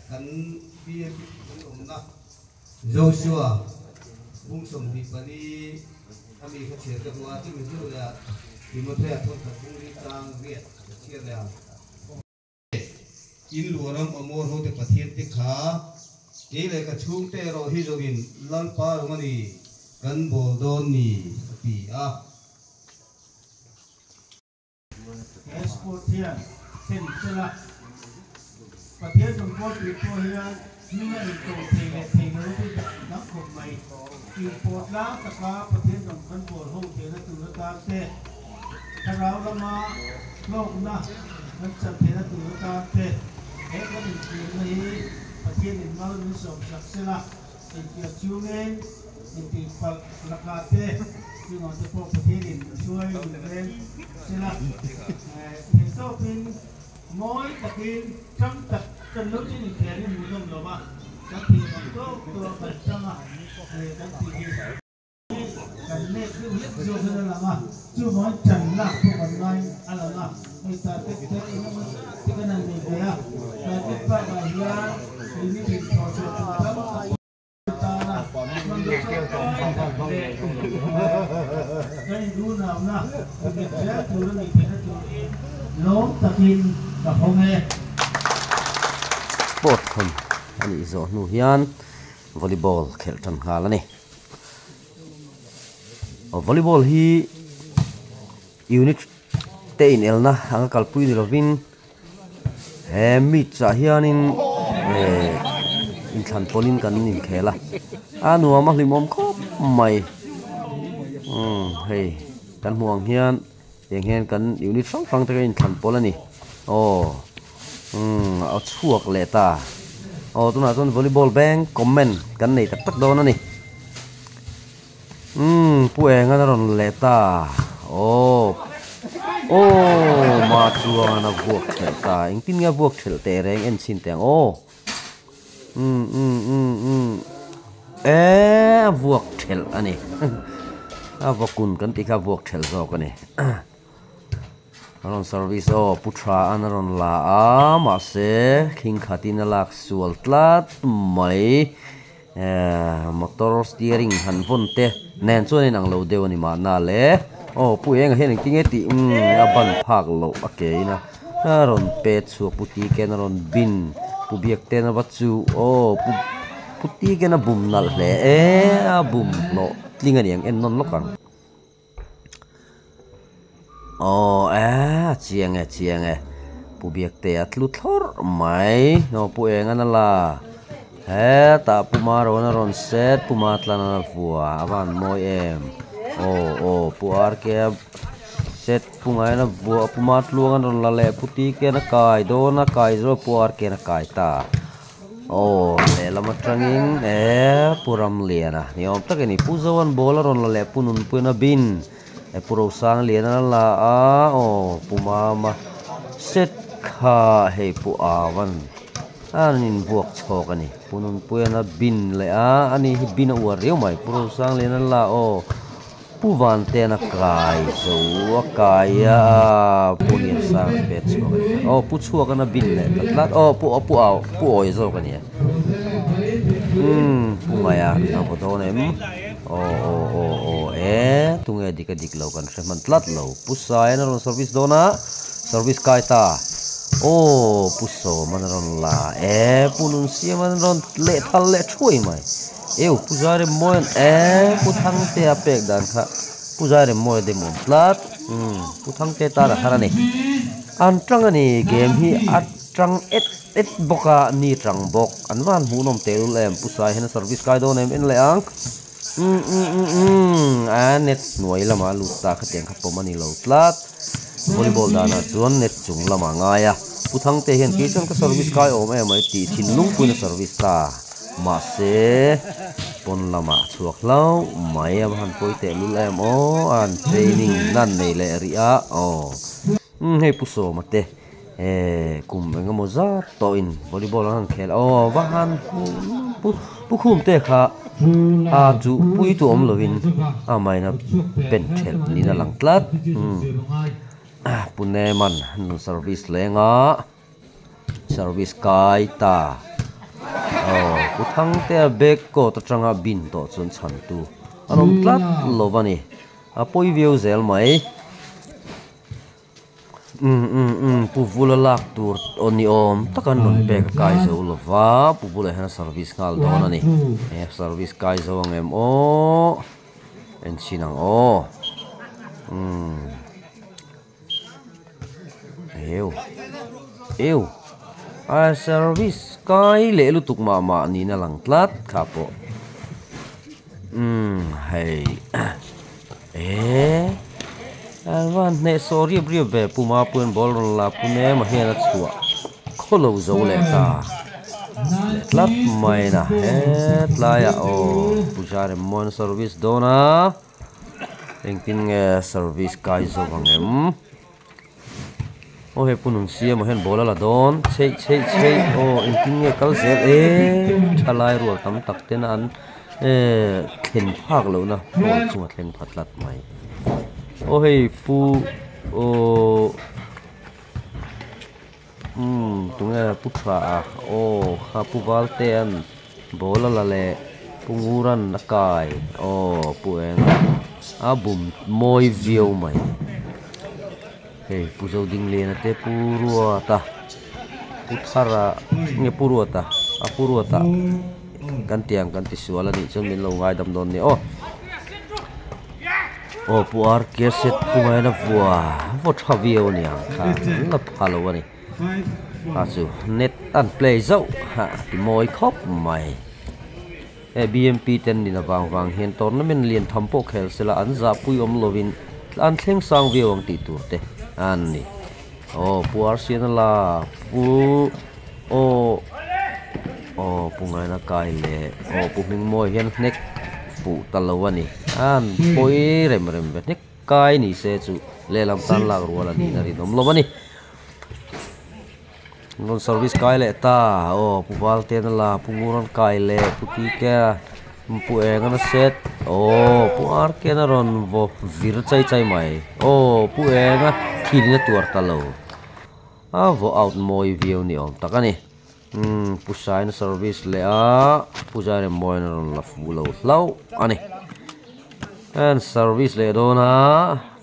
kan bia kan omna Joshua bung som di pani kami ka share ka wa ti mi tu ya Timothy athon ka bung ri tang riat share ya in luaram amor ho te pathian te kha ke le ka chung te ro hi jogin lal pa ro mani kan bol don ni pi a Esportian sen sela pathian trong ko pi ko hian mina in to thei no ti nak ko mai import la ta ka pathian trong kan bol ho te na tu na ta te tarau lama lok na nan chan te na tu na ta te he ko din ti ni pathian in mal ni som sak sela in ti chumen in ti pal lakate yung ang tipo pathian in suai len sela he so pin moi takin trăm tập chân lúc trên thì đi mùi đông rồi mà các thì bằng tốt tôi phải trăm à để các thì cái này cứ biết rồi cái là mà chưa nói chẳng là không còn ngay ăn là người ta cái này mình về à cái ba bài ra thì mình bị thò chuyện ta là mình được cái đu nào na việc thế tôi nó bị thế nó lốm takin và không nghe sport thum ani zo nu hian volleyball khel tan hal ani volleyball hi unit te in elna anga kalpui ni lovin he mi cha hianin in than polin kan nin khela anu ama hlimom khop mai hei kan muang hian eng hian kan unit sang te in than pol aniเอาช่วงเลต้าตัวน่ะส่วนวอลเลย์บอลแบงคอมเมนต์กันในตักโดนนี่ผู้เองกันรอนเลต้ามาชัวนะบวกเฉลตาเองตินงาบวกเฉลเตแรงเอ็นชินแตงบวกเฉลอันนี้บวกกุนกันติกาบวกเฉลซอกกันนี่รอนเซอร์วิสพุทราอันรอนลามาเสคิงขัดินลักสวลตลัดไม่มอเตอร์สเตียริงหันวนเตะแนนส่วนในหนังเราเดียวนี่มาหน้าเล่ผู้เองเห็นจริงๆติบันพักเราโอเคนะรอนเป็ดสัวพุตีแกนรอนบินผู้เบียกเตนวัดจูพุตีแกนบุ่มนั่นแหละบุ่มโนลิงอันยังเอ็นนนล็อกกันเชียงผู้เบียกเตะลุทอร์ไหมผู้เองนั่นล่ะตาผู้มาโรนรอนเซตผู้มาตลานาฟัววันมอยผู้อาร์เก็บเซตผู้ไงนะฟัวผู้มาตลวงรอนละเล่ผู้ตีเกนักไก่โดนนักไก่โดนผู้อาร์เกนักไก่ตาเล่ละมาทรังอิงผู้รำเลียนะนี่อมตะกันนี่ผู้จวนบอลรอนละเล่ผู้นุนผู้นาบินผู้เราสร้างเลียนนั่นล่ะผู้มาเซตขาให้ผู้อาวันนี่บวกโชกันนี่ผู้นุนผู้นาบินเลยอันนี้บินอวดเรียวไหมผู้เราสร้างเลียนนั่นล่ะผู้วันเตนักไก่สัวไก่ผู้เนี่ยสร้างเป็ดโชกันผู้ชัวกันนะบินเลยตัดผู้อ้อยโชกันนี่ผู้ไงทางผู้โตเนี่ยtunga dik lau kan man tlat lau pusai na ron service dona service kaita puso man ron la punun sia man ron le thal le chui mai pujare moen puthang te apek dan kha pujare moe de mon tlat puthang te ta ra khara ni an tang ani game hi atrang et boka ni trang bok anwan hunom telul em pusai hena service kai don em en le ang net nuai lama luta khateng khapo mani lo tlat volleyball dana chuan net chung lama ngaya puthang te hian ki chang ka service kai mai ti thin lung puina service ta ma se pon lama chuak lau mai am han poi te lul em an training nan nei le ria hei puso mate kum enga moza to in volleyball han khel bahan pukhum te kha chu pui tu om lovin mai na pen thel ni na lang tlat puneman nun service lenga service kai ta puthang te bek ko to changa bin to chun chan tu anom tlat lovani apoi view zel mai puvula lak tur oni om takan non bek kai zo lova puvula han service ngal don ani service kai zo ngem o en sinang o eu a service kai le lu tuk ma ni na lang tlat khapo hey alwan ne sorry brio be puma pun bol la pune ma hena chua kholo zo le ta tlat mai na tla ya o pujare mon service dona engking service kai zo bangem o he punun sia ma hen bola la don chei o engking kal zel thalai ru tam tak ten an khen phak lo na o chunga thleng phatlat mai o hei pu o tunga putra o kha pu valte an bola la le punguran nakai o pueng abum moi view mai hei pu zo ding le na te purua ta puthara nge purua ta apurua ta kantiang kanti suala ni chon min lo ngai dam don ni o puar ke set pungai na bua vo thavio ni ang kha na phalo ani asu net an play zo ha ti moi khop mai BMP ten ni na wang hen tournament lian thampo khel sela an za pui om lovin an thleng sang view ang ti tur te an ni o puar sian la pu o pungai na kai le o puming moi hen nek pu talawani an poi rem bet nek kai ni se chu le lam tan la ruala ni na ri nom lomani non service kai le ta o puwal te na la punguran kai le puti ke pu engana set o puar ke na ron vo vir chai mai o pu enga khilina tuar talo a vo out moi view ni om takani pusai na service le a pujare moi na ron la fulo lau ani and service le dona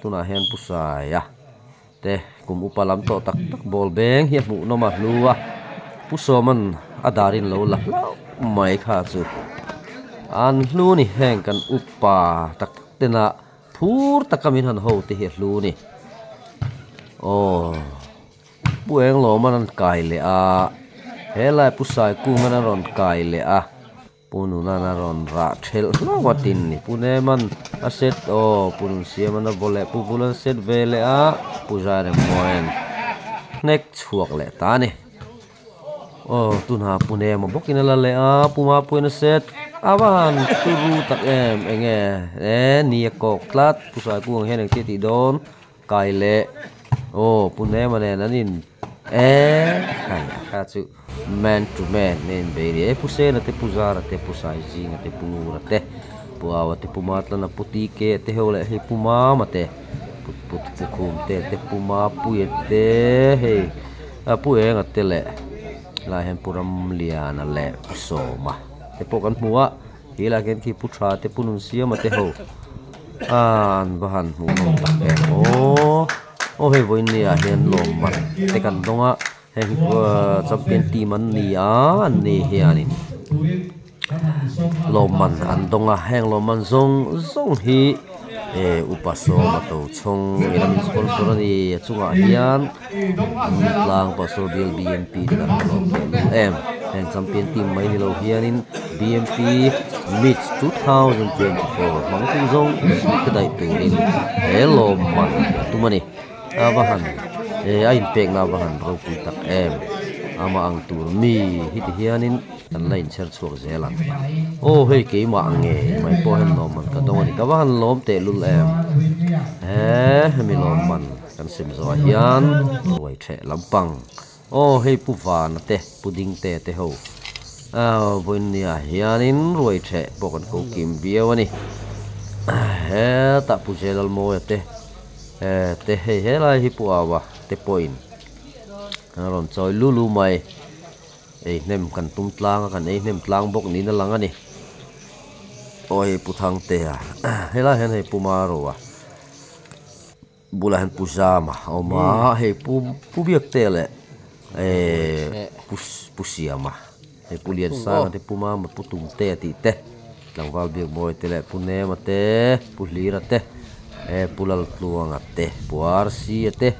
tuna hen pusai ya te kum upalam to tak bol beng hi mu no ma luwa pusoman adarin lo la mai kha chu an lu ni heng kan upa tak tena phur takamin han ho te hi lu ni o pueng lo man kai le a helai pusai ku man ron kai le a punu na ron ra thel lo watin ni pune man aset o punun sia man bole pu bulan set vele a pujare moen nek chuak le ta ni o tunha pune mo bokin la le a puma puina set awan turu tak enge ni ko klat pusai ku hen eng ti don kai le o pune man nanin kai ka chu man to man nen beri pusena te puzara te pusai jinga te pungura te puawa te pumatla na putike te hole he pumama te put pukum te puma puete he puenga te le la hen puram liana le soma te pokan muwa hila ken ki putra te punun sia ma te ho an bahan mu ta o he voin ni a hen lom ma te kan donga heng champion team an ni ni hianin loman andonga heng loman zong hi upaso mato chong iram sponsor ni chunga hian lang pasor bil BMP da heng champion team mai ni lo hianin BMP Mix 2024 mangtung zong kedai turin loman tumani abahan ain pek na bahan ro tak ama ang tur mi hit hianin kan lain cher chuak zelang o hei ke ma nge mai po hen no man ka dong ni ka bahan lom te lul mi lom man kan sim zo hian roi the lampang o hei pu van te puding te ho voin nia hianin roi the bokan ko kim biawani ta pu zelal mo te te he lai hi pu awa te point ron choi lulu mai nem kan tum tlang kan nem tlang bok ni na lang ani oi pu thang te hela hen he pu ma ro wa bula hen pu zama o ma he pu biak te le pusiama he pu lian sa te pu ma pu tum te ti te lang wal biak boy te le pu ne ma te pu lira te pulal tluang ate puar si ate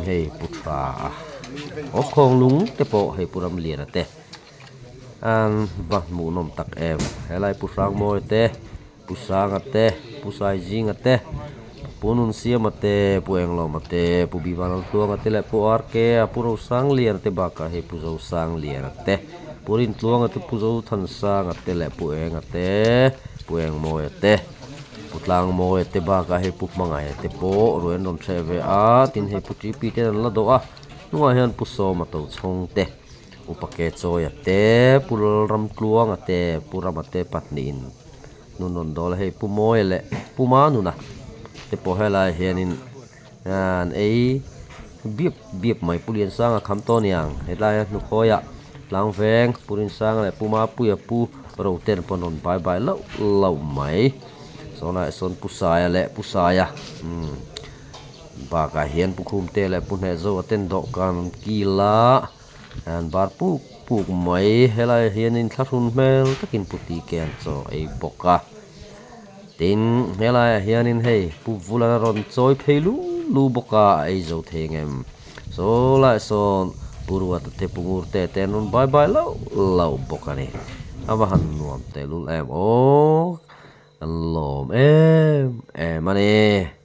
hei putra o khong lung te po hei puram lian ate an va mu nom tak em helai pusang mo te pusang ate pusai jing ate punun siam ate pueng lo mate pu biwanal tluang ate le puar ke puro sang lian te baka hei puzo sang lian ate purin tluang ate puzo than sang ate le pueng ate pueng mo ate putlang mo te ba ka he puk mangai te po roen ron theve a tin he puti pi te la do a nuwa hian pu so ma to chong te upake choya te pul ram tluang ate puram ate patnin nun non dol he pu moi le pu ma nu na te po hela hianin an biep mai pulien sang kham to niang helai nu khoya lang veng purin sang le pu ma pu ya pu ro ten ponon bye bye lo mai sona son pusaya le pusaya ba ka hian pukhum te le punhe zo ten do kan kila an bar puk mai helai hian in thlahun mel takin puti ken cho ei boka tin helai hian in hei pu vulana ron choi pheilu lu boka ei zo thengem so la son purwa te pungur te tenun bye bye lo boka ni awahan nuam te lul em o lồm em anh